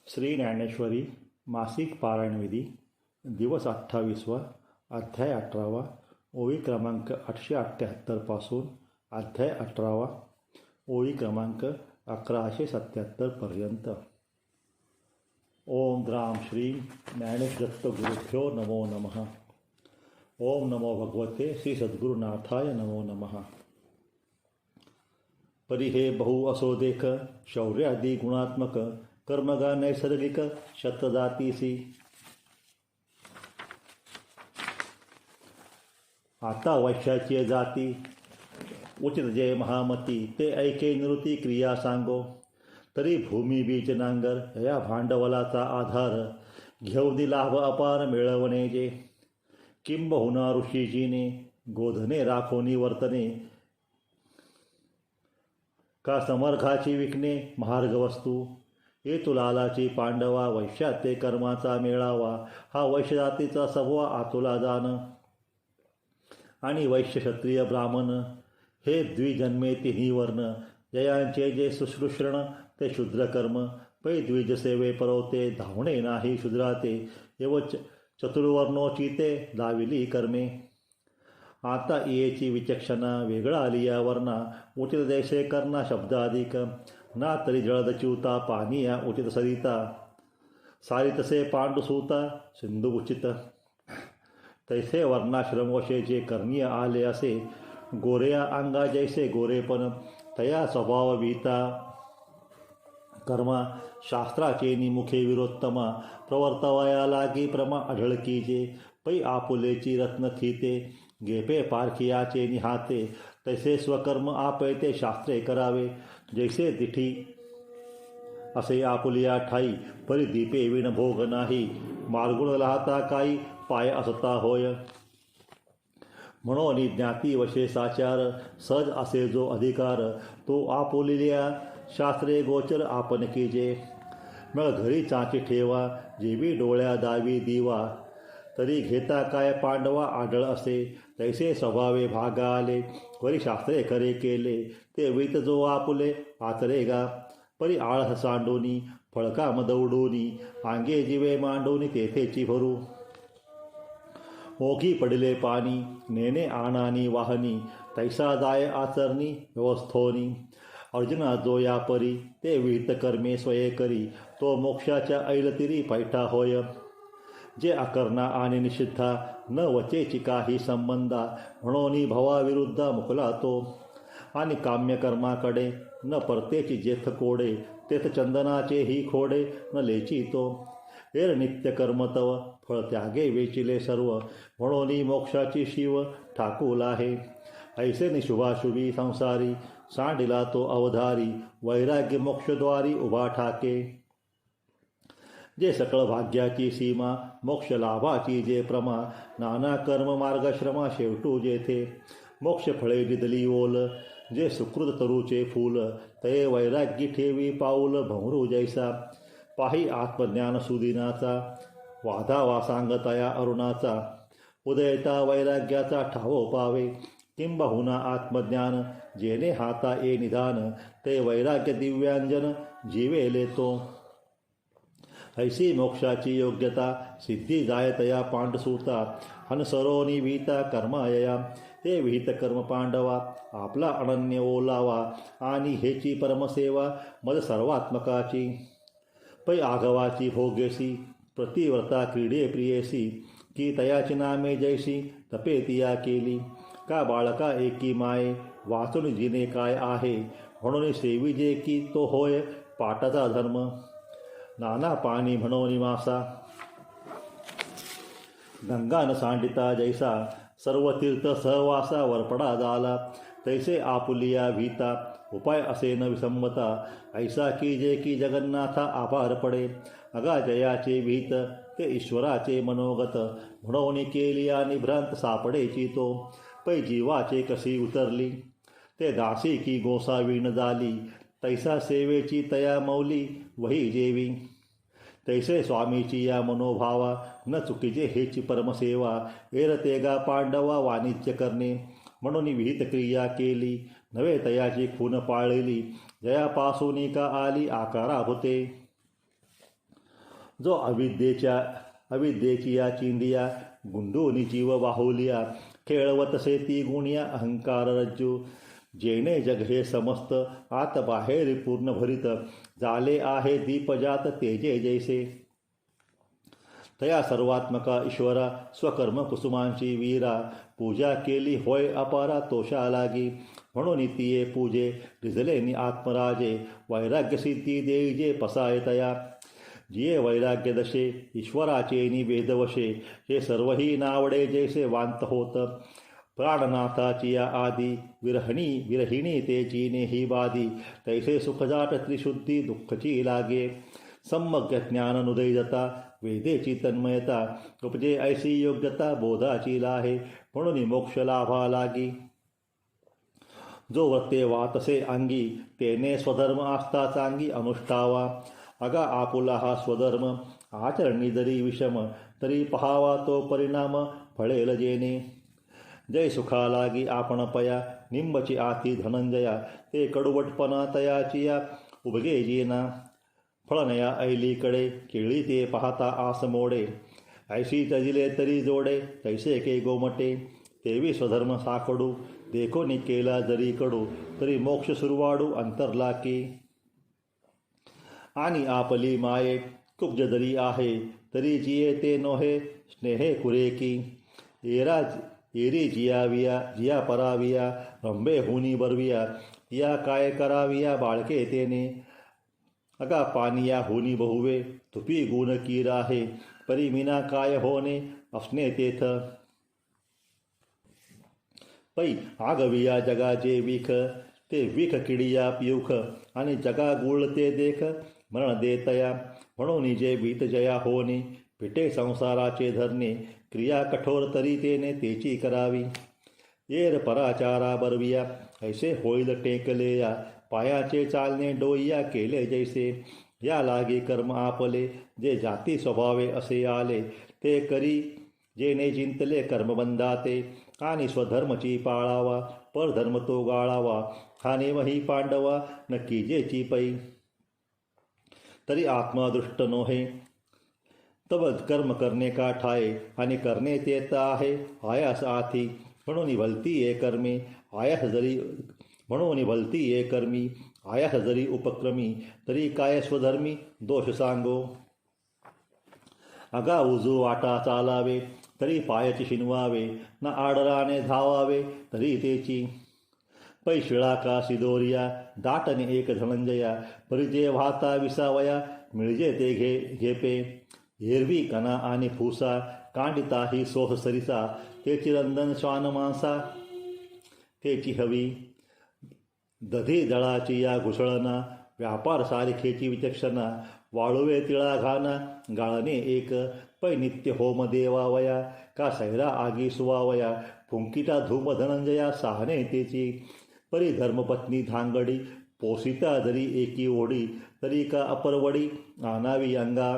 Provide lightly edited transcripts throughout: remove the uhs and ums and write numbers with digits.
श्री ज्ञानेश्वरी मासिक पारायण विधी दिवस 28वा अध्याय 18वा ओळी क्रमांक 878 पासून अध्याय 18वा ओळी क्रमांक 1177 पर्यंत. ओम द्राम श्री ज्ञानेशदत्त गुरुभ्यो नमो नमः. ओम नमो भगवते श्री सद्गुरुनाथाय नमो नमः. परी हे बहु असो देख शौर्यादी गुणात्मक कर्मगा नैसर्गिक शतजातीसी. आता वैश्याची जाती उचित जे महामती ते ऐके निवृत्ती क्रिया सांगो. तरी भूमी बीज नांगर या भांडवलाचा आधार घेऊनी लाभ अपार मिळवणे जे. किंबहुना ऋषीजीने गोधने राखोनी वर्तने का समर्खाची विकणे महार्ग वस्तू. हे तुलालाची पांडवा वैश्यात ते कर्माचा मेळावा हा वैश्यजातीचा सभवा आतुला जाण. आणि वैश्य क्षत्रिय ब्राह्मण हे द्विजन्मे तिन्ही वर्ण जयांचे जे शुश्रूषण ते शूद्रकर्म पै द्विज सेवे परवते धावणे नाही शूद्राते एव चतुर्वर्णोचिते दाविली कर्मे. आता येची विचक्षणा वेगळा आलिया वर्णा उचित देशे कर्णा शब्दाधिक ना तरी जळद चिवता पानिया उचित सरिता सारितसे पांडुसूता सिंधू उचित. तैसे वर्णाश्रमवशे जे कर्णीय आले असे गोरेया अंगा जैसे गोरेपण तया स्वभाव वीता कर्मा शास्त्राचे निमुखे विरोत्तमा प्रवर्तवाया लागी प्रमा आढळकी जे. पै आपुलेची रत्न खिते गेपे पारखियाचे निहाते तैसे स्वकर्म आपैते शास्त्रे करावे. जैसे दिठी असे आपुलिया ठाई परी दीपे विण भोग नाही मार्गुण राहता काही पाय असता होय. म्हणून ज्ञाती वशे साचार सहज असे जो अधिकार तो आपुलिया शास्त्रे गोचर आपण कीजे. मग घरी चाची ठेवा जेबी डोळ्या दावी दिवा तरी घेता काय पांडवा आढळ असे. तैसे स्वभावे भागा आले वरी शास्त्रे खरे केले ते वीत जो आपुले आचरे गा. परी आळस सांडोनी फळका मदवडोनी आंगे जिवे मांडोनी तेथेची भरू. ओघी पडले पाणी नेणे आणानी वाहनी तैसा जाय आचरणी व्यवस्थोनी. अर्जुना जो या परी ते विहित कर्मे स्वये करी तो मोक्षाच्या ऐलतिरी पैठा होय. जे अकर्णा आणि निषिद्धा न वचेची काही संबंधा म्हणून भवाविरुद्ध मुकला तो. आणि काम्यकर्माकडे न परतेची जेथ कोडे तेथ चंदनाचे ही खोडे न लेची तो. एर नित्य कर्म तव फळ त्यागे वेचिले सर्व म्हणून मोक्षाची शिव ठाकूल आहे. ऐसे निशुभाशुभी संसारी सांडिला तो अवधारी वैराग्य मोक्षद्वारी उभा ठाके. जे सकळ भाग्याची सीमा मोक्ष लाभाची जे प्रमा नाना कर्म मार्गश्रमा शेवटू जेथे. मोक्ष फळे दिदली ओल जे सुकृत तरुचे फूल तये वैराग्य ठेवी पाऊल भंवरू जैसा. पाही आत्मज्ञान सुदिनाचा वाधावा सांगतया अरुणाचा उदयता वैराग्याचा ठावो पावे. किंबहुना आत्मज्ञान जेने हाता ये निधान ते वैराग्य दिव्यांजन जीवेले तो. ऐसी मोक्षाची योग्यता सिद्धी जायतया पांडसूता हनसरोनी विहिता कर्मायया. ते विहित कर्म पांडवा आपला अनन्य ओलावा आणि हेची परमसेवा मद सर्वात्मकाची. पै आघवाची भोगेसी प्रतिव्रता क्रीडे प्रियेसी की तयाची नामे जैसी तपे तिया केली. का बाळका एकी माये वाचून जिने काय आहे म्हणून सेविजे की तो होय पाटाचा धर्म. नाना पाणी म्हणून मासा गंगा न सांडिता जैसा सर्व तीर्थ सहवासा वरपडा झाला. तैसे आपुलिया भीता उपाय असे न विसंमता ऐसा की जे की जगन्नाथा आभार पडे. अगा जयाचे भीत ते ईश्वराचे मनोगत म्हणून केली आणि भ्रांत सापडेची तो. पै जीवाचे कशी उतरली ते दासी की गोसावीण झाली तैसा सेवेची तया मौली वही जेवी. तैसे स्वामीची या मनोभावा न चुकीचे हेची परमसेवा. एर तेगा पांडवा वाणिज्य करणे म्हणून विहित क्रिया केली नव्हे तयाची खून पाळली जयापासून का आली आकारा होते. जो अविद्येची या चिंदिया गुंडोनी जीव बाहुलिया खेळवतसे ती गुणिया अहंकार रज्जू जेणे जग हे समस्त आत बाहेर पूर्ण भरित झाले आहे दीपजात तेजे जैसे तया सर्वात्मका ईश्वरा स्वकर्म कुसुमांची वीरा पूजा केली होय अपारा तोषा लागी म्हणून तिये पूजे रिझलेनी आत्मराजे वैराग्य सिद्धी देई जे पसाय तया जिये वैराग्य दशे ईश्वराचे निवेदवशे हे सर्वही नावडे जैसे वांत होत प्राणनाथाची या आदी विरहिणी ते चीने ही बाधी तैसे सुखजाट त्रिशुद्धी दुःखची लागे सम्यक ज्ञाननुदयता वेदेची तन्मयता उपजे ऐसी योग्यता बोधाची लाहे म्हणून मोक्ष लाभा लागी जो वर्ते वातसे अंगी तेने स्वधर्म आस्था चांगी अनुष्ठावा अगा आपुला हा स्वधर्म आचरणी जरी विषम तरी पहावा तो परिणाम फळेल जेने जय सुखा लागी आपण पया निंबची आती धनंजया ते कडवटपणा तयाचिया उभगे जीना फळनया ऐलीकडे केळी ते पाहता आस मोडे ऐशी तजिले तरी जोडे तैसे के गोमटे तेवी स्वधर्म साकडू देखोनी केला जरी कडू तरी मोक्ष सुरवाडू अंतरला की आणि आपली माये कुब्ज जरी आहे तरी जिये ते नोहे स्नेहे कुरे की एरी जिया पराविया रंबे हुनी बरविया या काय कराविया बाळके तेने अगा पानिया हुनी बहुवे तुपी गुण की राहे परी मीना काय होणे असणे तेथ पै आगविया जगाचे विख ते विख किडिया पियुख आणि जगा गुळ ते देख मरण देतया म्हणून जे भीत जया होणे पिटे संसाराचे धरणे क्रिया कठोर तरी तेने तेची करावी येर पराचारा बरविया ऐसे होईल टेकलेया पायाचे चालणे डोईया केले जैसे या लागी कर्म आपले जे जाती स्वभावे असे आले ते करी जेने जिंतले कर्मबंधाते आणि स्वधर्मची पाळावा परधर्म तो गाळावा खाणे वही पांडवा नक्की जेची पै तरी आत्मदृष्ट नोहे तब कर्म करणे का ठाये आणि करणे तेत आहे आयास आथी म्हणून भलती ये कर्मे आयास जरी आयास जरी उपक्रमी तरी काय स्वधर्मी दोष सांगो अगा उजू वाटा चालावे तरी पायाची शिनवावे न आडराने धावावे तरी तेची पैशिळा का सिदोरिया दाटने एक धनंजया परिजे वाहता विसावया मिळजे ते घेपे एरवी कणा आणि फुसा कांडिता ही सोह सरिसा तेची रंदन श्वान मांसा तेची हवी दधी दळाची या घुसळना व्यापार सारिखेची विचक्षणा वाळुवे तिळा घाना गाळणे एक पै नित्य होम देवावया का सैरा आगी सुवावया फुंकिटा धूम धनंजया साहने तेची परी धर्मपत्नी धांगडी पोसिता जरी एकी ओढी तरी का अपरवडी आनावी अंगा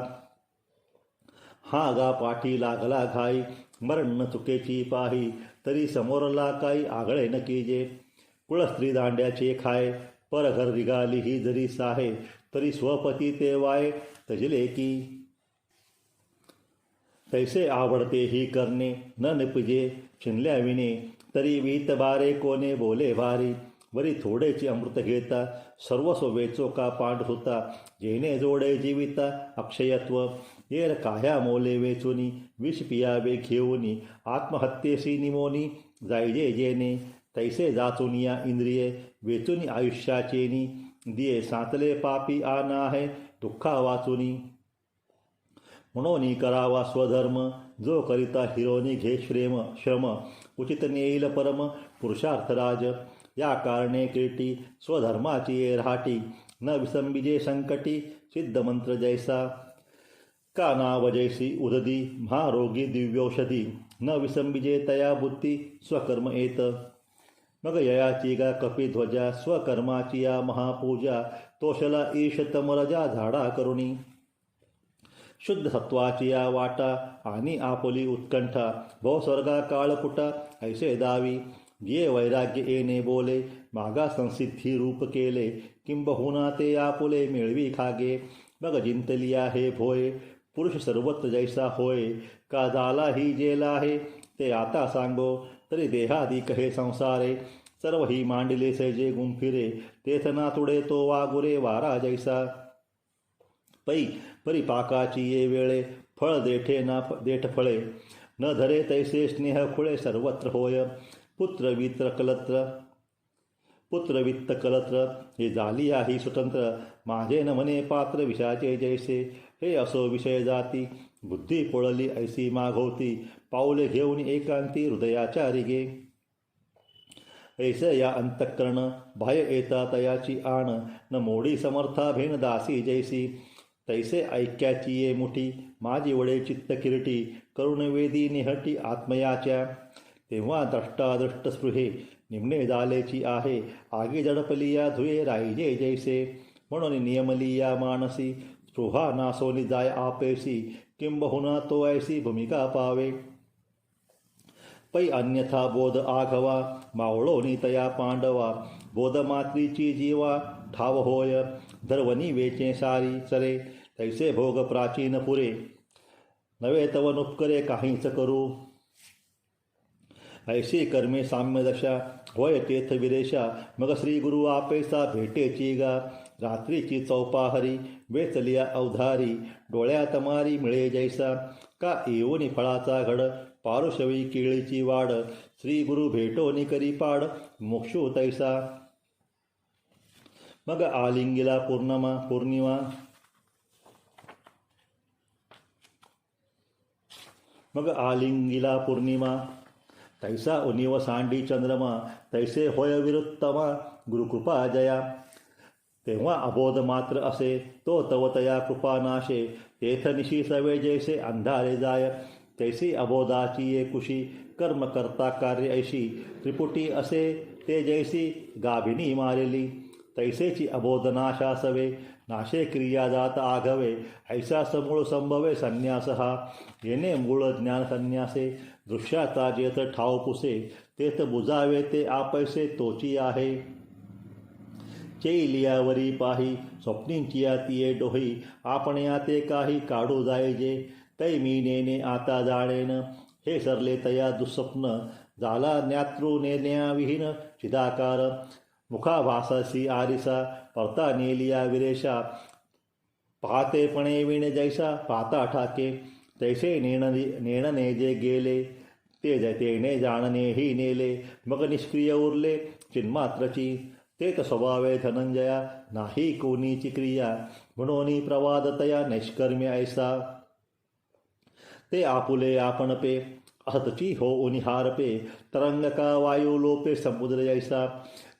हा गा पाठी लागला घाई मरण न चुकेची पाही तरी समोरला काही आगळे न कीजे कुळस्त्री दांड्याचे खाय परघर रिगाली ही जरी साहे तरी स्वपती ते वाय तजले की तैसे आवडते ही करणे न निपजे छिनल्या विणे तरी वीत बारे कोणे बोले भारी वरी थोडेची अमृत घेता सर्वस्व वेचो का पांड होता जेणे जोडे जीविता अक्षयत्व येर काह्या मोले वेचुनी विष पियावे घेऊनी आत्महत्येसी निमोनी जायजे जेने तैसे जाचुनिया इंद्रिये वेचुनी आयुष्याचेनी दिये सातले पापी आना है दुःखा वाचुनी म्हणून करावा स्वधर्म जो करिता हिरोनी घे श्रम उचित नेईल परम पुरुषार्थराज या कारणे कीर्ती स्वधर्माची ये राहाटी न विसंबिजे संकटी सिद्धमंत्र जैसा का नाव जैसी उददी महारोगी दिव्यौषधी न विसंबिजे तया बुद्धी स्वकर्म येत मग ययाची गा कपिध्वजा स्वकर्माची या महापूजा तोषला ईश तमरजा झाडा करुणी शुद्ध सत्वाची या वाटा आणि आपुली उत्कंठा भवस्वर्गा काळपुटा ऐसे दावी ये वैराग्य येणे बोले मागा संसिद्धी रूप केले किंबहुना ते आपुले मिळवी खागे मग जिंतलिया हे भोये पुरुष सर्वत्र जैसा होय, का झाला ही जेला आहे, ते आता सांगो, तरी देहादी कहे संसारे, सर्व ही मांडिले सैजे गुंफिरे, तेथ ना तुडे तो वागुरे वारा जैसा. पै परिपाकाची ये वेळे, फळ देठे ना देठ फळे, न धरे तैसे स्नेह खुळे सर्वत्र होय. पुत्र वित्त कलत्र, हे झाली आहे स्वतंत्र, माझे न म्हणे पात्र विषाचे जैसे, हे असो विषय जाती, बुद्धी पोळली ऐसी मागवती, पाऊले घेऊन एकांती हृदयाच्या रिगे. ऐसे या अंतःकरण बाह्य येता तयाची आण, न मोडी समर्था भेन दासी जैसी, तैसे ऐक्याची ये मुठी, माझी वडे चित्त किरटी, करुण वेदी निहटी आत्मयाच्या. तेव्हा द्रष्टादृष्ट स्पृहे निम्ने झालेची आहे, आगे जडपलिया धुये राहिजे जैसे, म्हणून नियमलिया मानसी, स्पृहा नासोनी जाय आपेसी, किंबहुना तो ऐसी भूमिका पावे. पै अन्यथा बोध आघवा, मावळोनी तया पांडवा, बोध मात्रीची जीवा ठाव होय, धर्वनी वेचे सारी चरे, तैसे भोग प्राचीन पुरे, नवे तव नुपकरे काहीच करू. ऐशी कर्मे साम्य दशा, होय तेथ विरेशा, मग श्री गुरु आपेसा भेटेची गा. रात्रीची चौपाहरी वेचलिया अवधारी, डोळ्यात मारी मिळे जैसा, का येऊनी फळाचा घड, पारुशवी केळीची वाड, श्री गुरु भेटोनी करी पाड, मोक्षू तैसा. मग आलिंगिला पौर्णिमा, तैसा उनिव सांडी चंद्रमा, तैसे होय विरुत्तमा, गुरुकृपा जया. तेव्हा अबोध मात्र असे, तो तव तया कृपा नाशे, तेथ निशी सवे जैसे अंधारे जाय, तैसी अबोधाची ये कुशी, कर्म करता कार्य ऐशी, त्रिपुटी असे ते जैसी गाभिनी मारेली, तैसेची अबोध नाशा सवे, नाशे क्रिया जात आघवे, ऐसा समूळ संभवे संन्यास हा. येणे मूळ ज्ञान संन्यासे, दृश्याचा जेथ ठाव पुसे, तेथ बुजावे ते आपैसे तोची आहे. चैलियावरी पाही, स्वप्नींचिया तिये डोही, आपण्या ते काही काढू जायजे, तै मी नेने आता जाणेन, हे सरले तया दुःस्वप्न, झाला ज्ञातृ नेण्याविहीन चिदाकार. मुखाभासासी आरिसा, परता नेलिया विरेशा, पाहतेपणे विण जैसा पाता ठाके, तैसे नेणने जे गेले, ते तेने जाणणे ही नेले, मग निष्क्रिय उरले चिन्मात्रची, तेत स्वभावे धनंजया, नाही कोणीची क्रिया, म्हणून प्रवादतया नैष्कर्म्य ऐसा. ते आपुले आपण पे, असतची होऊनी हारपे, तरंग का वायू लोपे समुद्र जैसा,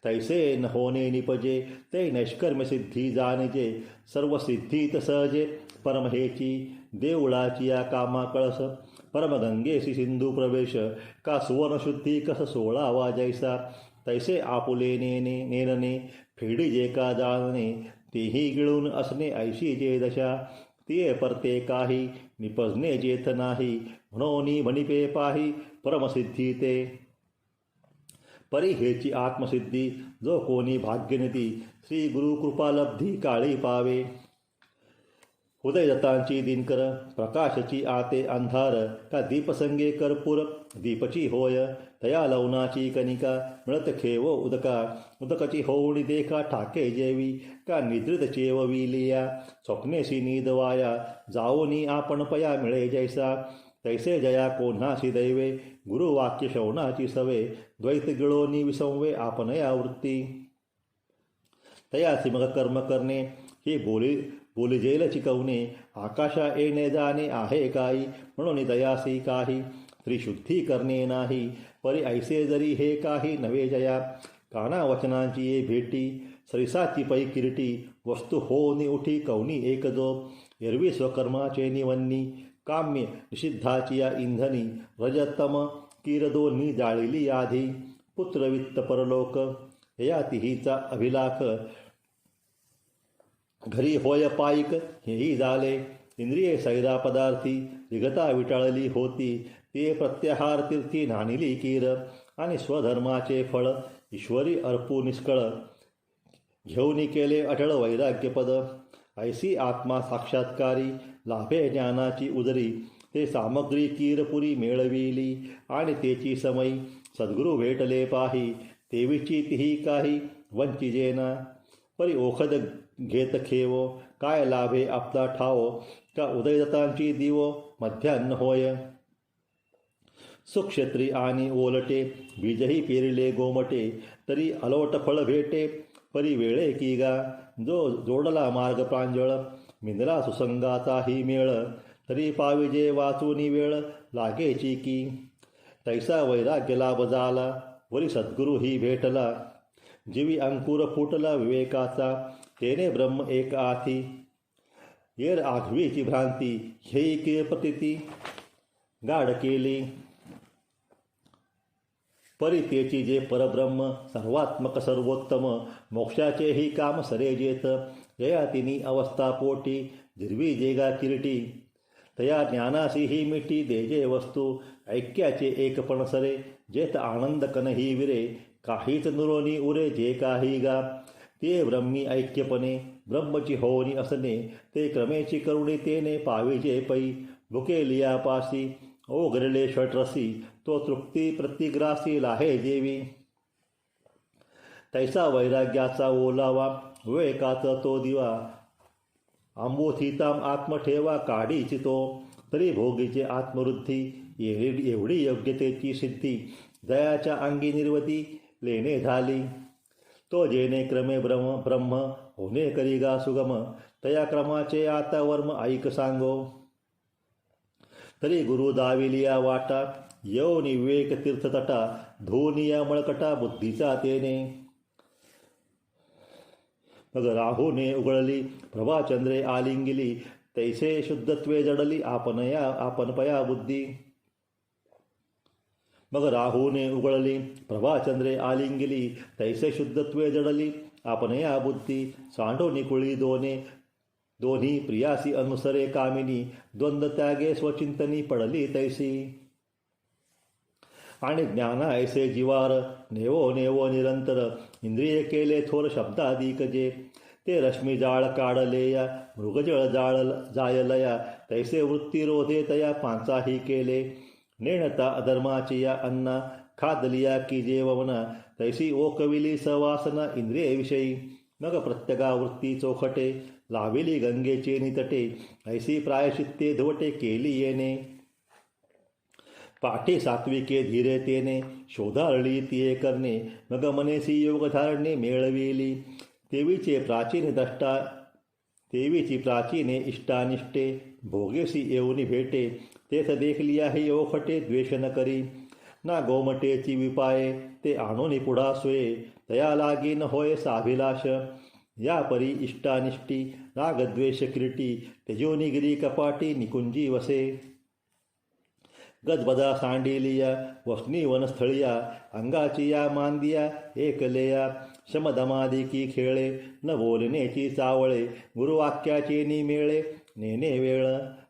तैसे न होणे निपजे, ते नैष्कर्म्य सिद्धी जाणजे, सर्व सिद्धीत सहजे परमहेची, देवळाची या कामा कळस, परमगंगेशी सिंधू प्रवेश, का सुवर्णशुद्धी कस सोळावा जैसा, तैसे आपुले नेनने, फेडी जे का जाणणे, तेही गिळून असणे ऐशी जे दशा, तिये परते काही निपजणे जेथ नाही, म्हणून भणिपे पाही परमसिद्धी ते. परी हेची आत्मसिद्धी, जो कोणी भाग्यनिधी, श्री गुरु कृपालब्धी काळी पावे. उदयदत्तांची दिनकर, प्रकाशची आते अंधार, का दीपसंगे कर्पूर दीपची होय, तया लवनाची कनिका, मिळत खेव उदका, उदकची होऊनी देखा ठाके जेवी, का निद्रित चेवविलिया, स्वप्नेशी नीदवाया, जाऊनी आपण पया मिळे जैसा, तैसे जया कोन्हासी दैवे, गुरुवाक्य शौनाची सवे, द्वैत गिळोनी विसंवे आपणया वृत्ती. तयासी मग कर्म करणे, ही बोलिजेल चिकवणे, आकाशा येणे जाणे आहे काही, म्हणून तयासी काही त्रिशुद्धी करणे नाही, परी ऐसे जरी हे काही नवे जया. काना वचनांची ये भेटी, सरिसाची पै किरीटी, वस्तू होनी उठी कौनी एक जो, एरवी स्वकर्माचे निवन्नी, काम्य निषिद्धाची या इंधनी, रजतम किरदोनी जाळिली आधी, पुत्रवित्त परलोक या तिहीचा अभिलाख, घरी होय पाईक हेही झाले, इंद्रिये सैरा पदार्थी, विगता विटाळली होती, ते प्रत्याहार तीर्थी नानिली कीर, आणि स्वधर्माचे फळ ईश्वरी अर्पू निष्कळ, घेऊनी केले अटळ वैराग्यपद. ऐसी आत्मा साक्षात्कारी लाभे ज्ञानाची उदरी. ते सामग्री कीरपुरी मेळविली आणि तेची समयी सद्गुरु भेटले पाही. तेवीची तिही काही वंचिजेना परी ओखद घेत खेवो. काय लाभे आपला ठावो का उदयदत्तांची दिवो मध्यान्न होय. सुक्षेत्री आणि ओलटे बीजही पेरिले गोमटे. तरी अलोट फळ भेटे परी वेळे की गा. जो जोडला मार्ग प्रांजळ मिंदला सुसंगाचाही मेळ. तरी पाविजे वाचूनी वेळ लागेची की. तैसा वैराग्य लाभ झाला वरी सद्गुरूही भेटला. जीवी अंकुर फुटला विवेकाचा तेने ब्रह्म एक आथी. येर आघवीची भ्रांती हेई के प्रतिती गाढ केली. परी तेची जे परब्रह्म सर्वात्मक सर्वोत्तम. मोक्षाचेही काम सरे जेत जया तिनी अवस्था पोटी. जिरवी जेगा किरीटी तया ज्ञानासी ही मिठी. देजे वस्तू ऐक्याचे एकपण सरे जेत आनंद कनही विरे. काहीच नुरोनी उरे जे काही गा. ते ब्रह्मी ऐक्यपणे ब्रह्मची होनी असणे. ते क्रमेची करुणी तेने पाविजे पै. भुके लियापासी ओघरले षटरसी. तो तृप्ती प्रतिग्रासी लाहे जेवी. तैसा वैराग्याचा ओलावा विवेकाचा तो दिवा. आंबोथीताम आत्म ठेवा काढीची तो. तरी भोगीचे आत्मवृद्धी एवढी योग्यतेची सिद्धी. दयाच्या अंगी निर्वती लेणे झाली. तो जेणे क्रमे ब्रह्म होणे करिगा सुगम. तया क्रमाचे आता वर्म ऐक सांगो. तरी गुरु दाविलिया वाटा यौनी विवेक तीर्थतटा. धोनिया मळकटा बुद्धीचा तेने. मग राहूने उघळली प्रभाचंद्रे आलिंगिली. तैसे शुद्धत्वे जडली आपण पया बुद्धी. मग राहूने उघळली प्रभाचंद्रे आलिंगिली. तैसे शुद्धत्वे जडली आपणया बुद्धी. सांडो निकुळी दोन्ही प्रियासी अनुसरे कामिनी. द्वंद्व त्यागे स्वचिंतनी पडली तैसी. आणि ज्ञाना ऐसे जिवार नेवो नेवो निरंतर. इंद्रिय केले थोर शब्दाधिक जे. ते रश्मी जाळ काढलेया मृगजळ जायलया. तैसे वृत्ती रोधे तया पांचाही केले. नेणता अधर्माची या अन्ना खादलिया की जेवना. तैसी ओकविली सवासना इंद्रियविषयी. मग प्रत्यगावृत्ती चोखटे लाविली गंगेचे नितटे. ऐसी प्रायश्चित्ते धुवटे केली येणे. पाठी सात्विके धीरे तेने शोधाळली तिये करणे. मग मनेसी योगधारणे मेळविली. देवीची प्राचीने इष्टानिष्टे. भोगेसी येऊनी भेटे तेथ देखलिया ही ओखटे द्वेष न करी. ना गोमटेची विपाये ते आणोनी पुढा सोये. तया लागी न होय साभिलाष. या परी इष्टानिष्टी रागद्वेष किरीटी. तेजोनिगिरी कपाटी निकुंजी वसे. गजबदा सांडिलिया वसनी वनस्थळिया. अंगाची या मांदिया एकलेया. शमदमादी की खेळे न बोलण्याची चावळे. गुरुवाक्याचे निमेळे नेणे वेळ.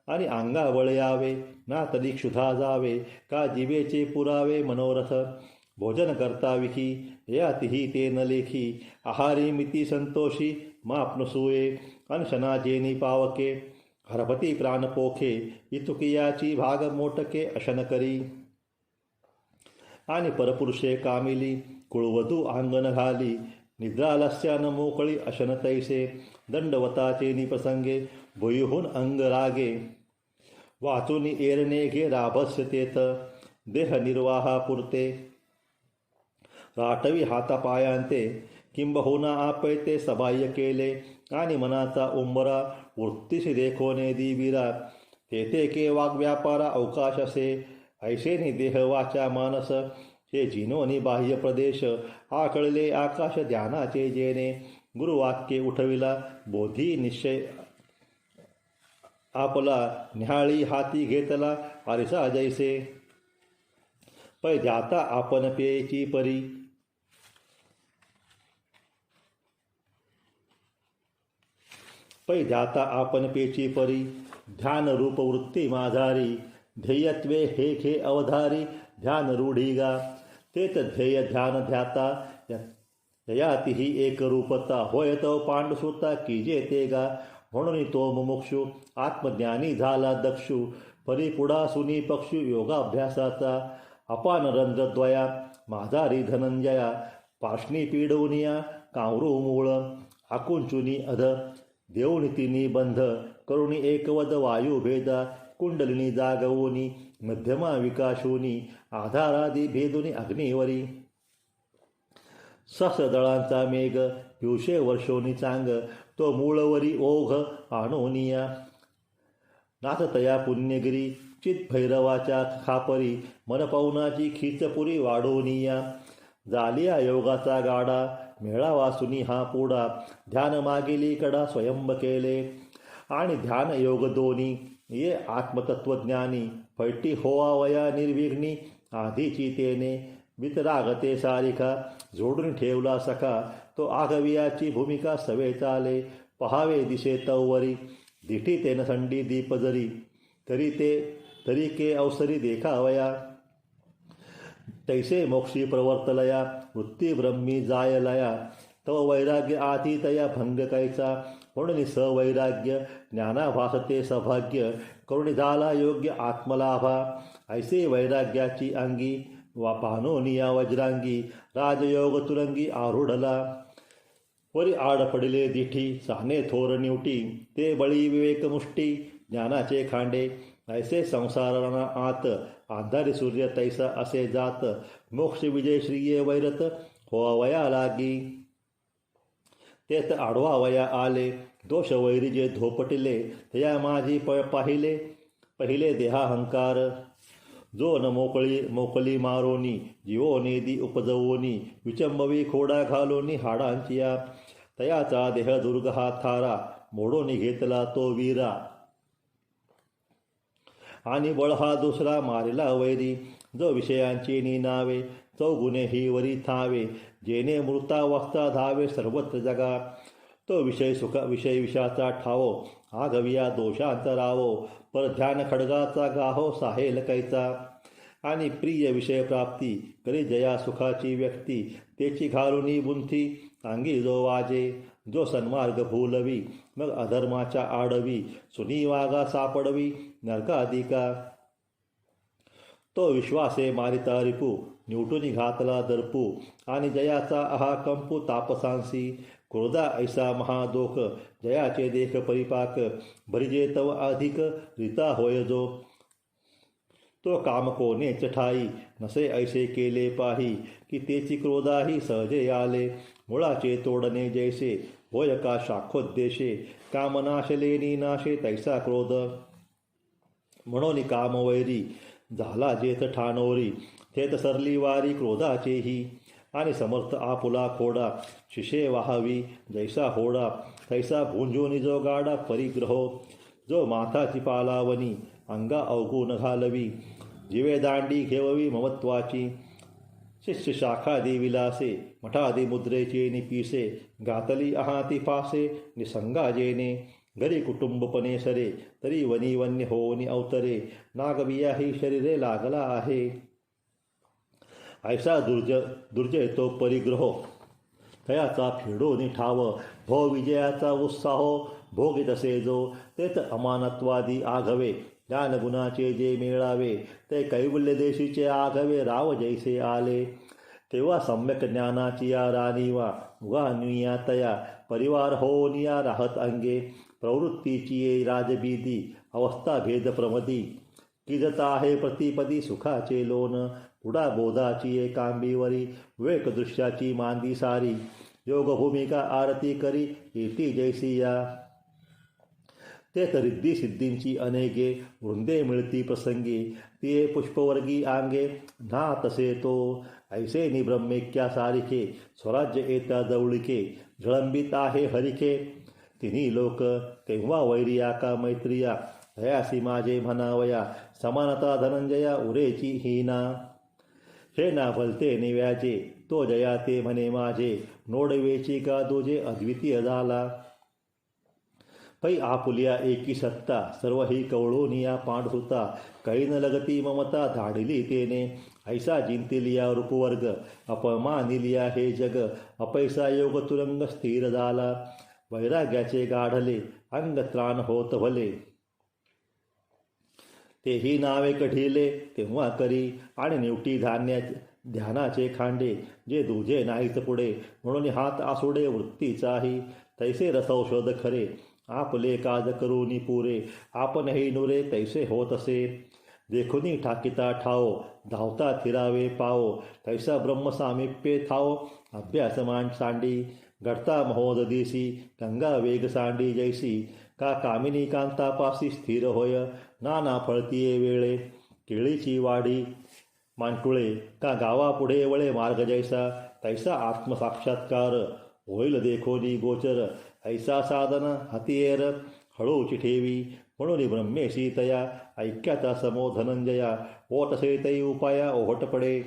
आणि अंगावळ यावे ना तरी क्षुधा जावे. का जिवेचे पुरावे मनोरथ. भोजन करता विखी यातिही ते न लेखी. आहारी मिती संतोषी माप नसुये. अनशनाजेनी पावके हरपती प्राण पोखे. इतुकियाची भाग मोटके अशन करी. आणि परपुरुषे कामिली कुळवधू अंगण घाली. निद्रालस्यान मोकळी अशन तैसे. दंडवताचे निप्रसंगे भुईहून अंग रागे. वाचून एरणे घे राभस्य तेथ. देह निर्वाहा पुरते राठवी हातापायांते. किंबहुना आपैते सबाह्य केले. आणि मनाचा उंबरा वृत्तीशी देखोने दिविरा. तेथे के वाग्व्यापारा अवकाश असे. ऐसेनी देह वाचा मानस. हे जिनोनी बाह्य प्रदेश. आकळले आकाश ध्यानाचे जेणे. गुरुवाक्ये उठविला बोधी निश्चय आपला. न्याहाळी हाती घेतला आरिसा जैसे. पै ध्याता आपण पेची परी. पै ध्याता आपण पेची परी. ध्यान रूप वृत्ती माझारी. ध्येयत्वे हे खे अवधारी. ध्यान रूढी गा. तेत ध्येय ध्यान ध्याता. ययातिही एक रूपता. होय तो पांडुसुता कीजे ते गा. म्हणून तो मुमुक्षू आत्मज्ञानी झाला दक्षू. परी पुढा सुनी पक्षू योगाभ्यासाचा. अपान रंध्रद्वया माझारी धनंजया. पार्ष्णी पीडवनिया कांवरू मूळ. आकुंचुनी अध देऊन तिनी बंध. करुणी एकवद वायुभेदा. कुंडलिनी जागवोनी मध्यमा विकाशोनी. आधारादी भेदुनी अग्निवरी. सहस्रदळांचा मेघ पिवशे वर्षोनी चांग. तो मूळवरी ओघ आणोनिया. नाथतया पुण्यगिरी चित्भैरवाच्या खापरी. मनपवनाची खिचपुरी वाढोनिया. जालिया योगाचा गाडा मेळावा सुनी हा पुडा. ध्यान मागेली कडा स्वयंब केले. आणि ध्यान योग दोन्ही ये आत्मतत्वज्ञानी. फैटी होवावया निर्विघ्नी आधीची तेने. वितरागते सारिका जोडून ठेवला सखा. तो आघवियाची भूमिका सवे चाले. पहावे दिशे तववरी दिठी तेन संडी दीप जरी. तरी के अवसरी देखावया. तैसे मोक्षी प्रवर्तलया वृत्ती ब्रह्मी जायलया. तव वैराग्य आतीतया भंग कैचा. म्हणून सवैराग्य ज्ञानाभासते सभाग्य. करुणी झाला योग्य आत्मलाभा. ऐसे वैराग्याची अंगी वा पानोनिया वज्रांगी. राजयोग तुरंगी आरूढला. वरी आड पडिले दिठी साने थोर निवटी. ते बळी विवेक मुष्टी ज्ञानाचे खांडे. ऐसे संसारणा आत आधारी सूर्य तैसा असे जात. मोक्ष विजय श्रीये वैरत होवया लागी. तेत आडवावया आले. दोष वैरिजे धोपटिले. तया माझी पहिले देहाहंकार. जो न मोकली मारोनी जीवो नेदी उपजवोनी. विचंबवी खोडा घालोनी हाडांचिया. तयाचा देह दुर्ग हा थारा. मोडोनी घेतला तो वीरा. आणि बळ हा दुसरा मारिला वैरी. जो विषयांची निनावे चौगुणे ही वरी थावे. जेने मृतावस्था धावे सर्वत्र जगा. तो विषय विषाचा ठावो. आघविया दोषांतरावो. पर ध्यान खडगाचा गाहो साहेल कैचा. आणि प्रिय विषय प्राप्ती करी जया सुखाची व्यक्ती. तेची घालुनी बुंथी अंगी जो वाजे. जो सन्मार्ग भूलवी मग अधर्माच्या आडवी. सुनी वागा सापडवी नरकाधिका. तो विश्वासे मारिता रिपू निवटून घातला दर्पू. आणि जयाचा आहा कंपू तापसांसी. क्रोधा ऐसा महादोख जयाचे देख परिपाक. भरिजे तव अधिक रीता होय जो. तो काम कोणेच ठाई नसे ऐसे केले पाही. की तेची क्रोधाही सहजे आले. मुळाचे तोडणे जैसे होय का शाखोद्देशे. कामनाशलेनी नाशे तैसा क्रोध. म्हणून कामवैरी झाला जेथ ठाणोरी. थेत सरली वारी क्रोधाचेही. आणि समर्थ आपुला खोडा शिशे वाहावी जैसा होडा. तैसा भुंजोनी जो गाडा परिग्रहो. जो माथाची पालावनी अंगा अवगुण घालवी. जिवे दांडी घेववी ममत्वाची. शिष्य शाखादी विलासे मठादी मुद्रेचे निपिसे. घातली आहाती फासे निसंगा जेने. घरी कुटुंबपणे सरे तरी वनी वन्य होनी अवतरे. नागबिया ही शरीरे लागला आहे. ऐसा दुर्जय तो परिग्रहो. तयाचा फेडोनी ठाव. भोविजयाचा उत्साहो भोगित असे जो. तेच अमानत्वादी आघवे. ज्ञानगुणाचे जे मेळावे. ते कैवल्य देशीचे आघवे राव जैसे आले. तेव्हा सम्यक ज्ञानाची या राणीवा उगानुया तया. परिवार होनिया राहत अंगे. प्रवृत्तीची ये राजबीदी अवस्था भेद प्रमदी. किजता आहे प्रतिपदी सुखाचे लोन. पुढा बोधाची ये कांबीवरी. विवेक दृश्याची मांदी सारी. योगभूमिका आरती करी येती जैसी या. तेथ रिद्धी सिद्धींची अनेके. वृंदे मिळती प्रसंगी. तिये पुष्पवर्गी आंगे ना तसे तो. ऐसे निब्रह्मेक्या सारिखे. स्वराज्य येता जवळिके. झळंबित आहे हरिखे. तिन्ही लोक तेव्हा वैरिया का मैत्रिया. दयासी माझे म्हणावया. समानता धनंजया उरेची हीना. हे ना भलते निव्याजे. तो जया ते म्हणे माझे. नोडवेची का दोजे अद्वितीय झाला. पै आपुलिया एकी सत्ता. सर्व ही कवळोनिया पांडसुता. काही न लगती ममता धाडिली तेने. ऐसा जिंतिलिया रूपवर्ग. अपमानिलिया हे जग. अपैसा योग तुरंग स्थिर झाला. वैराग्याचे गाढले अंग त्राण होत भले. तेही नावे कढिले तेव्हा करी आणि निवटी ध्यानाचे खांडे जे दुजे नाहीत पुढे म्हणून हात आसुडे वृत्तीचाही तैसे रसौषध खरे आपले काज करूनी पुरे आपणही नुरे तैसे होत असे. देखुनी ठाकिता ठाओ धावता थिरावे पाओ तैसा ब्रह्मसामिप्ये थाओ अभ्यास मान सांडी घडता महोद दिसी गंगा वेग सांडी जैसी का कामिनी कांतापासी स्थिर होय नाना फळतीये वेळे केळीची वाढी मांटुळे का गावापुढे वळे मार्ग जैसा तैसा आत्मसाक्षात्कार होईल देखोनी गोचर ऐसा साधन हातीएर हळूची ठेवी म्हणून ब्रह्मेशी तया ऐक्याचा समो धनंजया ओटसे तै उपाया ओहट पडे.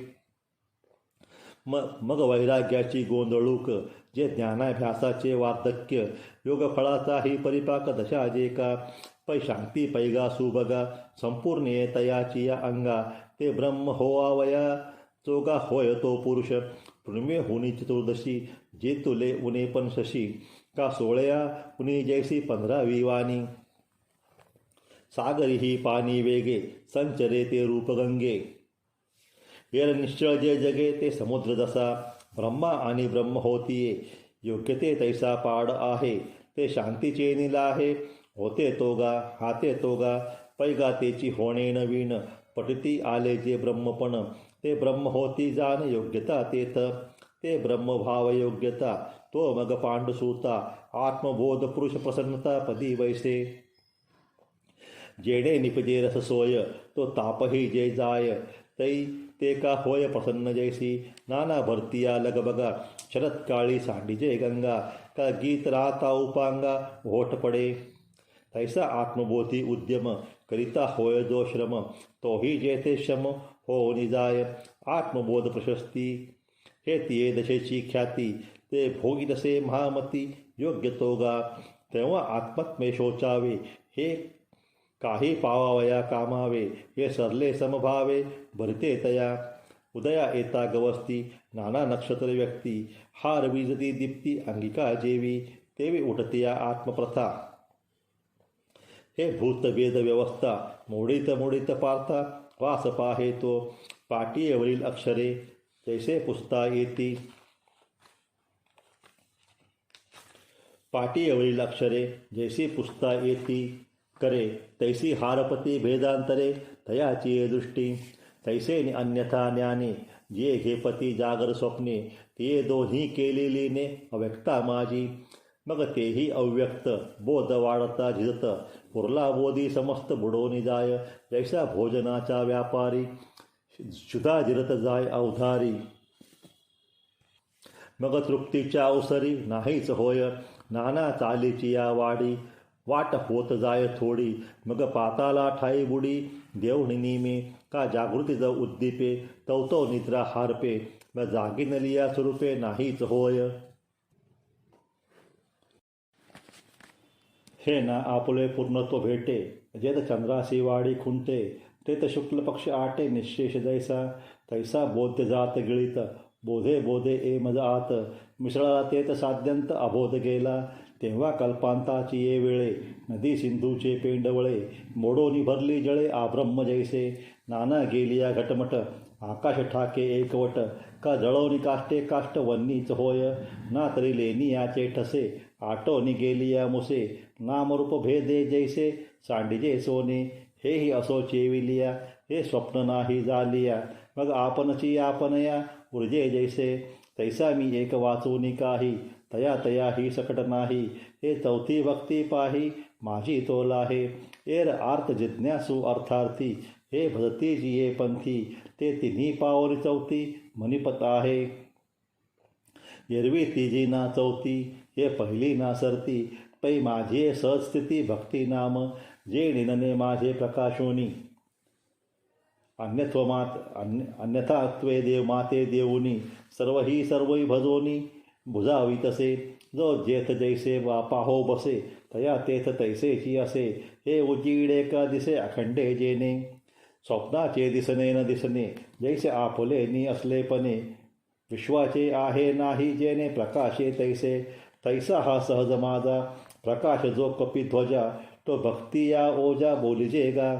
मग वैराग्याची गोंधळूक जे ज्ञानाभ्यासाचे वार्धक्य योगफळाचाही परिपाक दशा जे का पै शांती पैगा सुबगा संपूर्ण तयाची या अंगा ते ब्रह्म होवावया चोगा होय तो पुरुष पुण्य हुनी चतुर्दशी जे तुले उने पण शशी का सोळया उनी जैसी 15वी वाणी सागरी ही पाणी वेगे संचरे ते रूपगंगे येर निश्चळ जे जगे ते समुद्र जसा ब्रह्मा आणि ब्रह्म होतीये योग्य ते तैसा पाड आहे ते शांतीचे नीला आहे होते तोगा हाते तोगा पैगा तेची होणे नवीन पटती आले जे ब्रह्मपण ते ब्रह्म होती जाण योग्यता तेथ ते ब्रह्मभाव योग्यता तो मग पांडुसूता आत्मबोध पुरुष प्रसन्नता पदी वैसे. जेणे निपजे रस सोय तो तापही जे जाय तै ते का होय प्रसन्न जैसी नाना भरतिया लगबगा शरत्काळी सांडीजे गंगा का गीत राहता उपांगा ओठ पडे तैसा आत्मबोधी उद्यम करिता होय जो श्रम तोही जेथे श्रम हो निजाय आत्मबोध प्रशस्ती हे तिये दशेची ख्याती ते भोगी तसे महामती योग्य तोगा तेव्हा आत्मत्मे शोचावे हे काही पावावया कामावे हे सरले समभावे भरते तया उदया येता गवस्ती नाना नक्षत्र व्यक्ती हार वीजती दीप्ती अंगिका जेवी तेवी उठतिया आत्मप्रथा हे भूत वेद व्यवस्था मोडीत पार्था वास पाहे तो पाटीयवरील अक्षरे तैसे पुसता येती पाटीयवरील अक्षरे जैसी पुसता येती करे तैसी हारपती भेदांतरे तयाची दृष्टी तैसे अन्यथा ज्ञाने जे घेपती जागर स्वप्ने ते दोन्ही केलेलीने अव्यक्ता माझी मग तेही अव्यक्त बोध वाढता झिजत पुरला बोधी समस्त बुडोनी जाय जैसा भोजनाचा व्यापारी शुद्धा जिरत जाय अवधारी मग तृप्तीच्या अवसरी नाहीच होय नाना चालीची या वाट होत जाय थोडी मग पाताला ठाई बुडी देवणी निमे का जागृती ज उद्दीपे तवतो निद्रा हारपे मग जागी नलिया स्वरूपे नाहीच होय. हे ना आपले पूर्णत्व भेटे जेत चंद्रासी वाडी खुंटे तेत शुक्ल पक्ष आटे निशेष जैसा तैसा बोध्य जात गिळीत बोधे ए मज आत मिसळला तेत साध्यंत अबोध गेला तेव्हा कल्पांताची ये वेळे नदी सिंधूचे पेंडवळे मोडोनी भरली जळे आब्रह्म जैसे नाना गेलिया घटमट आकाश ठाके एकवट का जळवणी काष्टे काष्ट वन्नीच होय ना तरी लेनी याचे ठसे आटोनी गेलिया मुसे नामरूप भेदे जैसे सांडिजे सोने हेही असो चेविलिया हे स्वप्न नाही जालिया मग आपणची आपणया ऊर्जे जैसे तैसा मी एक वाचूनी काही तया ही सकट नाही हे चौथी भक्ती पाही माझी तोल आहे एर आर्त जिज्ञासू अर्थार्थी हे भजती जिये पंथी ते तिन्ही पावरी चौथी मनिपत आहे एरवी तिजी ना चौथी हे पहिली ना सरती पै माझी सहस्थिती भक्ती नाम जे निनने माझे प्रकाशोनी अन्यथात्वे देव माते देऊनी सर्वही भजोनी बुजावी तसे जो जेथ जैसे पाहो बसे तया तेथ तैसेची असे हे उजीडे का दिसे अखंडे जेने स्वप्नाचे दिसणे न दिसणे जैसे आपुले नि असलेपणे विश्वाचे आहे नाही जेने प्रकाशे तैसे तैसा हा सहज माझा प्रकाश जो कपिध्वजा, तो भक्ती या ओजा बोलिजे गा.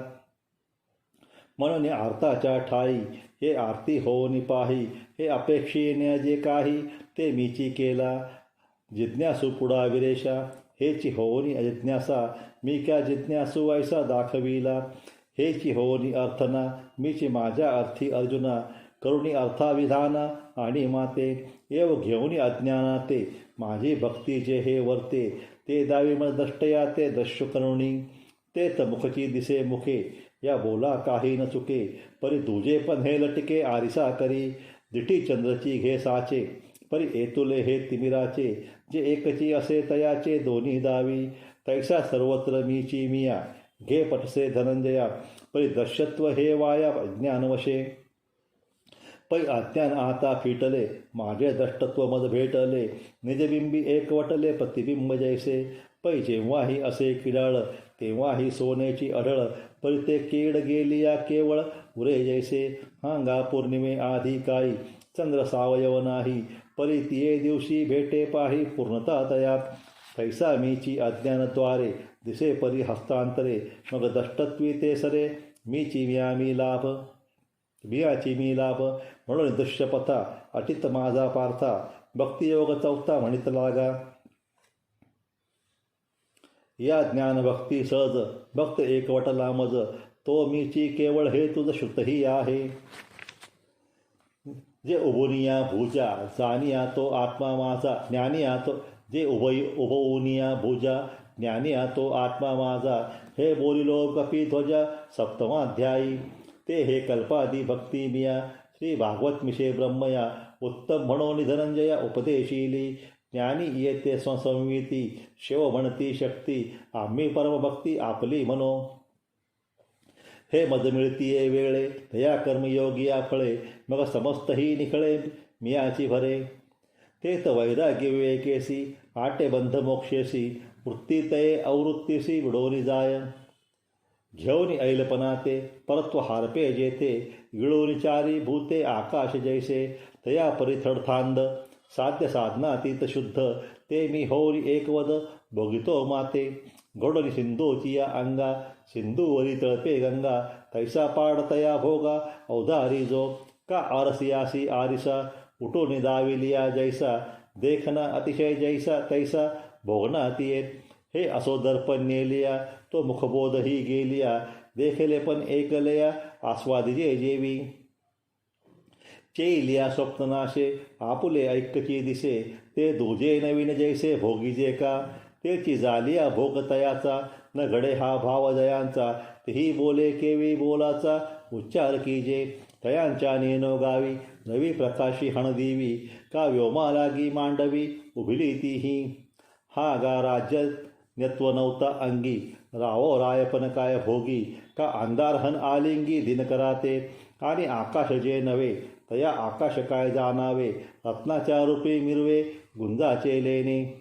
म्हणून आरताच्या ठाई हे आरती होऊन पाही, हे अपेक्षेने जे काही ते मीची केला. जिज्ञासू पुढा विरेशा, हेची होऊनी अजिज्ञासा, मी क्या जिज्ञासू ऐसा दाखविला. हेची होऊनी अर्थना, मीची माझ्या अर्थी अर्जुना, करुणी अर्थाविधाना आणि माते. एव घेऊनी अज्ञाना ते, माझी भक्ती जे हे वर्ते, ते दावी मग दष्टया ते दस्यु करुणी. तेच मुखची दिसे मुखे, या बोला काही न चुके, परी तुझे पण हे लटके आरिसा करी. दिठी चंद्रची घे साचे, परी एतुले हे तिमिराचे, जे एकची असे तयाचे दोन्ही दावी. तैसा सर्वत्र मीची मिया, घे पटसे धनंजया, परी दर्शत्व हे वाया अज्ञानवशे. पै अज्ञान आता फिटले, माझे द्रष्टत्व मज भेटले, निजबिंबी एकवटले प्रतिबिंब जैसे. पै जेव्हाही असे किडाळ, तेव्हाही सोन्याची अढळ, परी ते केड गेलिया केवळ उरे जैसे. हांगा पौर्णिमे आधी काही चंद्र सावयव नाही, परी तिये दिवशी भेटे पाही पूर्णता तया. तैसा मीची अज्ञानद्वारे, दिसे परी हस्तांतरे, मग दष्टत्वी ते सरे, मीची मियामी लाभ. बियाची मी लाभ, म्हणून दृश्यपथा अटित माझा पार्था, भक्तियोग चौथा म्हणित लागा. या ज्ञानभक्ती सहज, भक्त एकवटला मज, तो मीची केवळ हे तुझ श्रुतही आहे. जे उभुनिया भुजा, जानिया तो आत्मा माझा, ज्ञानिया तो जे उभवुनिया भुजा, ज्ञानिया तो आत्मा माझा, हे बोलिलो कपिध्वजा सप्तमाध्यायी. ते हे कल्पादी भक्ती मिया, श्री भागवत मिशे ब्रह्मया, उत्तम म्हणून धनंजया उपदेशिली. ज्ञानी येते स्वसंविती, शिव म्हणती शक्ती, आम्ही परमभक्ती आपली म्हणो. हे मज मिळतीये वेळे, तया कर्मयोगिया फळे, मग समस्तही निखळे मियाची भरे. तेत वैराग्य विवेकेसी, आटे बंध मोक्षेसी, वृत्तीतये अवृत्तीसी विडोनी जाय. घेऊन ऐलपणा ते परत्व हारपे जेथे, गिळून चारी भूते आकाश जैसे. तया परिथडथांद, साध्य साधनातीत शुद्ध, ते मी होऊन एकवद भोगितो माते. घडोनी सिंधूची या अंगा, सिंधूवरी तळपे गंगा, तैसा पाड तया भोगा अवधारी जो. का आरसियासी आरिसा, उठून दाविलिया जैसा, देखना अतिशय जैसा तैसा भोगना तिये. हे असो दर्पण नेलिया, तो मुखबोधही गेलिया, देखले पण एकलया आस्वादिजे जेवी. चेलिया स्वप्ननाशे, आपुले ऐक्यची दिसे, ते दुजे नवीन जैसे भोगीजे का. तेची जालिया भोग तयाचा, न घडे हा भाव जयांचा, तेही बोले केवी बोलाचा उच्चार कीजे. तयांच्या नेनो गावी, नवी प्रकाशी हणदिवी, का व्योमा लागी मांडवी उभिली तीही. हा गा राज्य नेत्व नव्हता अंगी, रावो रायपण काय भोगी, का अंधारहन आलिंगी दिनकराते. आणि आकाश जे नव्हे, तया आकाश काय जाणावे, रत्नाच्या रूपी मिरवे गुंजाचे लेणे.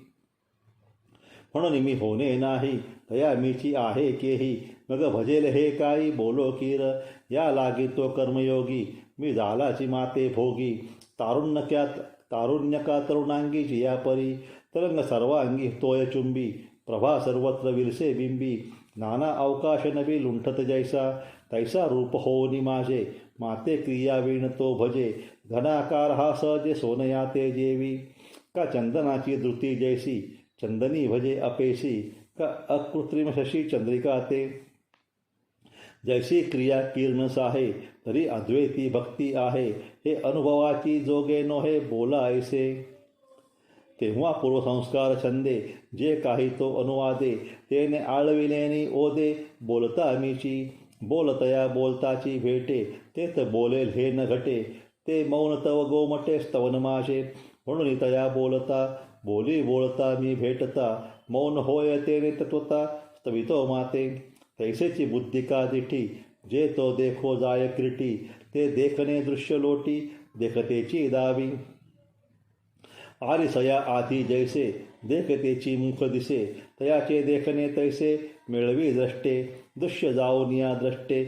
म्हणून मी होणे नाही, तया मीची आहे केही, मग भजेल हे काही बोलो कीर. या लागी तो कर्मयोगी, मी झालाची माते भोगी. तारुण्य का तरुणांगीची या परी, तरंग सर्वांगी तोय चुंबी, प्रभा सर्वत्र विरसे बिंबी. नाना अवकाश नवी लुंठत जैसा, तैसा रूप होनी माझे, माते क्रिया विण तो भजे. घनाकार हा सहजे सोनया ते जेवी, का चंदनाची धृती जैसी, चंदनी भजे अपेशी, का अकृत्रिम शशी चंद्रिका ते. जैसी क्रिया किरण साहे, तरी अद्वैती भक्ती आहे, हे अनुभवाची जोगे नोहे बोला ऐसे. तेव्हा पूर्वसंस्कार छंदे, जे काही तो अनुवादे, तेने आळविलेनी ओदे बोलता मीची. बोलतया बोलताची भेटे, तेत बोलेल हे न घटे, ते मौन तव गोमटे स्तवन माझे. म्हणून तया बोलता बोली बोलता मी भेटता, मौन होय तेने तत्वता स्तवितो माते. तैसेची बुद्धी का दिठी, जे तो देखो जाय क्रीटी, ते देखणे दृश्य लोटी देखतेची दावी. आरिसया आधी जैसे, देखतेची मुख दिसे, तयाचे देखणे तैसे मिळवी द्रष्टे. दृश्य जाऊन या द्रष्टे,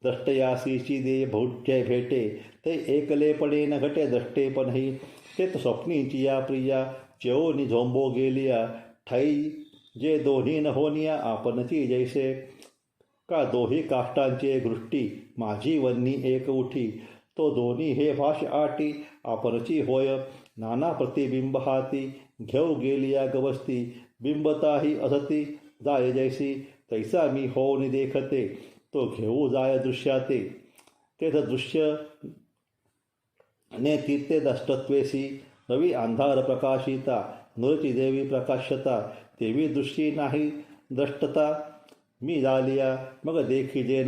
द्रष्टयासीची दे भौठ्य भेटे, ते एकलेपणे न घटे द्रष्टेपणही. तेत स्वप्नीची या प्रिया, चेवनी झोंबो गेलिया ठाई जे दोन्ही न होनिया आपणची जैसे का दोही काष्टांचे घृष्टी माझी वन्नी एक उठी तो दोन्ही हे भाष आटी आपणची होय नाना प्रतिबिंब हाती घेऊ गेलिया गवस्ती बिंबताही असती जाय जैसी तैसा मी होऊन देखते तो घेऊ जाय दृश्याते तेथ दृश्य ने तीर्थे दष्टत्वेसी नवी अंधार प्रकाशिता नृची देवी प्रकाशता तेवी दृष्टी नाही द्रष्टता मी झालिया मग देखिजे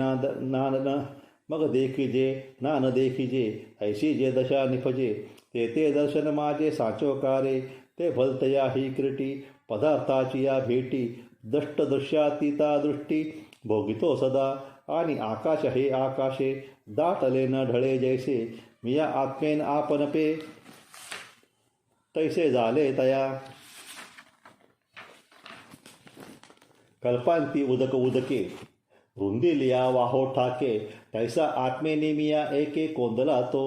मग देखिजे ना न देखिजे ऐशी जे दशा निपजे ते दर्शन माझे साचोकारे ते भलतया ही क्रीटी पदार्थाची या भेटी दृश्यातीता दृष्टी भोगितो सदा आणि आकाश हे आकाशे दाटले न ढळे जैसे मिया आत्मेन आपण पे तैसे झाले तया कल्पांती उदक उदके रुंदिलिया वाहो ठाके तैसा आत्मेनी मिया एके कोंदला तो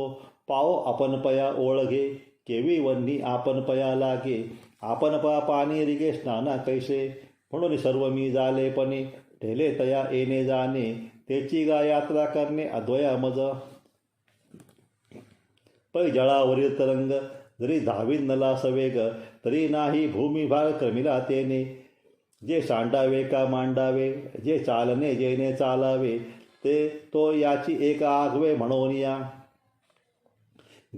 पाओ आपण पया ओळगे केवी वन्नी आपण पया लागे आपण पा पाणी रिगे स्नाना कैसे म्हणून सर्व मी झालेपणे ठेले तया येणे जाणे त्याची गा यात्रा करणे अद्वया मज पै जळावरील तरंग जरी धावीत नला सवेग तरी नाही भूमिभाग क्रमिला तेने जे सांडावे का मांडावे जे चालणे जेने चालावे ते तो याची एक आगवे म्हणून या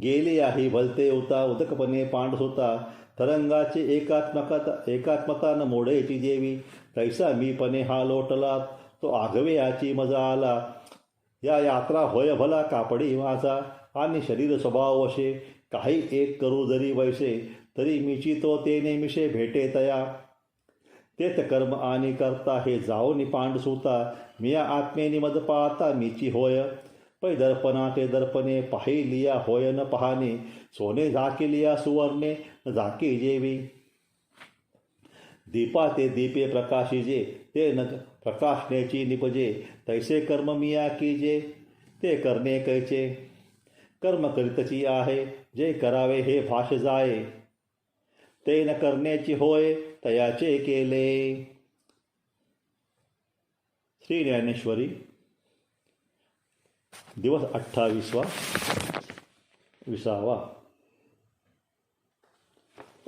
गेली आहे भलते उता उदकपणे पांडसुता तरंगाची एकात्मता न मोडेची देवी तैसा मीपणे हा लोटला तो आगवे याची मजा आला या यात्रा होय भला कापडी माझा आणि शरीर स्वभाव वशे काही एक करू जरी वैसे तरी मीची तो ते नेमिषे भेटे तया तेथ कर्म आणि करता हे जाऊनी पांडसुता मिया आत्मेनी मज पाहता मीची होय पै दर्पणा ते दर्पणे पाहिलिया होय न पाहणे सोने झाकिलिया सुवर्णे झाकी जेवी दीपा ते दीपे प्रकाशिजे ते न प्रकाशनेची निपजे तैसे कर्म मिया कीजे ते करणे कैचे कर्म करीतची आहे जे करावे हे भाष जाये ते न करण्याची होय तयाचे केले. श्री ज्ञानेश्वरी दिवस 28वा.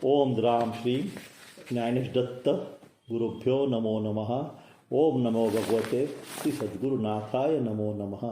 ओम द्राम श्री ज्ञानेश दत्त गुरुभ्यो नमो नमः. ओम नमो भगवते श्री सद्गुरुनाथाय नमो नमः.